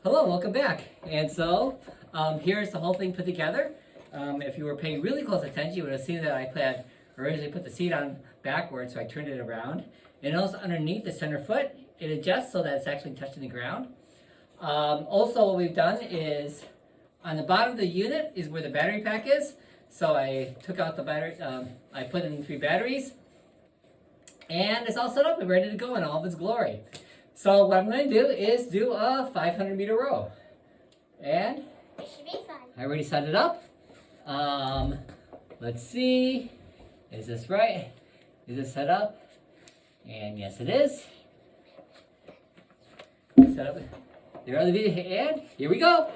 Hello, welcome back. And so, here's the whole thing put together. If you were paying really close attention, you would have seen that I had originally put the seat on backwards, so I turned it around. And also underneath the center foot, it adjusts so that it's actually touching the ground. Also, what we've done is, on the bottom of the unit is where the battery pack is. So I took out the battery, I put in 3 batteries, and it's all set up and ready to go in all of its glory. So what I'm going to do is do a 500-meter row. And It should be fun. I already set it up. Let's see. Is this right? Is it set up? And yes, it is. Set up. There are the video, and here we go.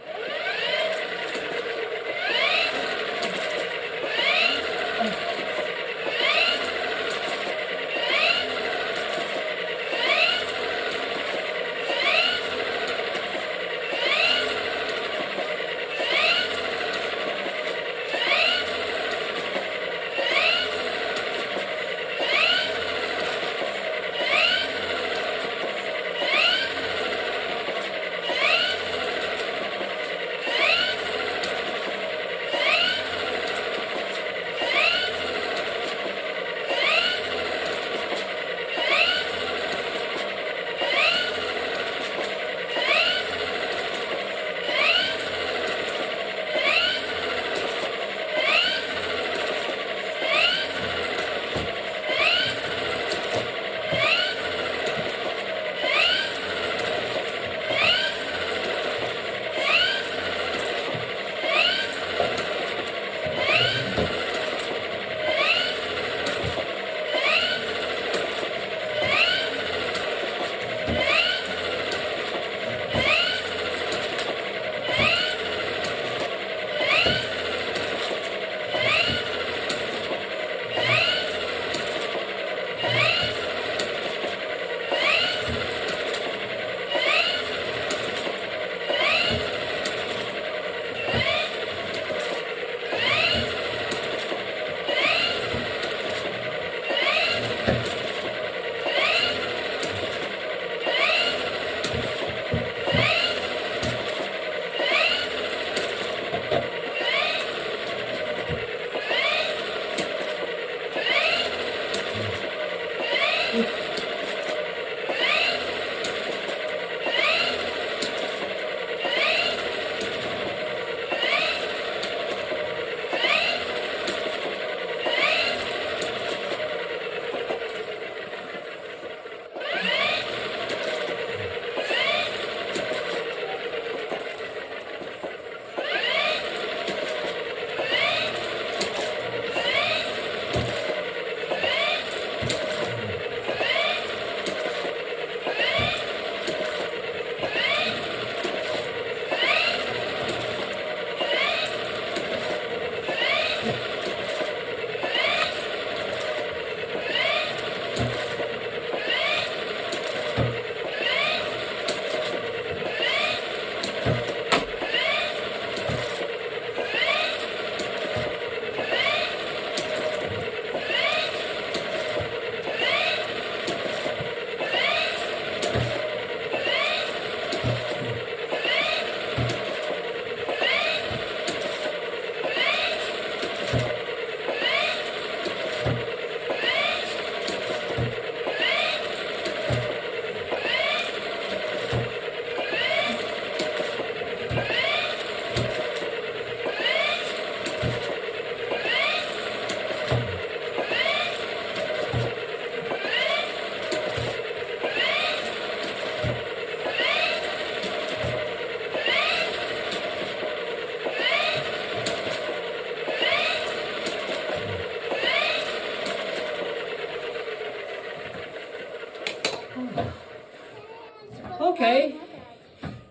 Okay,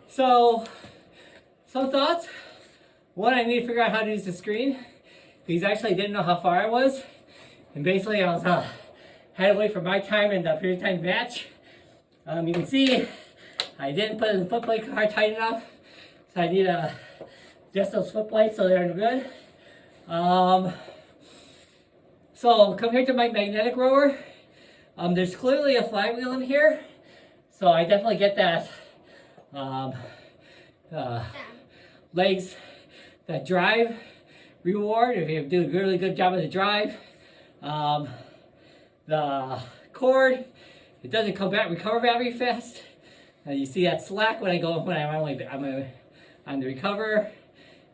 so some thoughts. One, I need to figure out how to use the screen because actually I didn't know how far I was, and basically I was had to wait for my time and the period time match. You can see I didn't put the foot plate hard tight enough, so I need to adjust those foot plates so they're good. So compared to my magnetic rower, there's clearly a flywheel in here. So I definitely get that uh, legs that drive reward if you do a really good job of the drive. The cord, it doesn't recover very fast. You see that slack when I'm on the recover,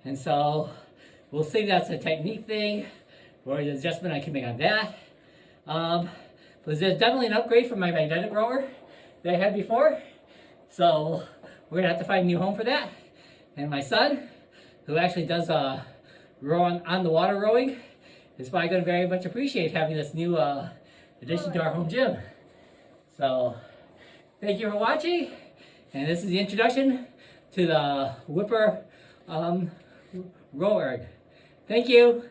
and so we'll see if that's a technique thing or an adjustment I can make on that. But there's definitely an upgrade from my magnetic rower that I had before, so we're gonna have to find a new home for that. And my son, who actually does row on the water rowing, is probably going to very much appreciate having this new addition to our home gym. So, thank you for watching, and this is the introduction to the Whipr Row erg. Thank you.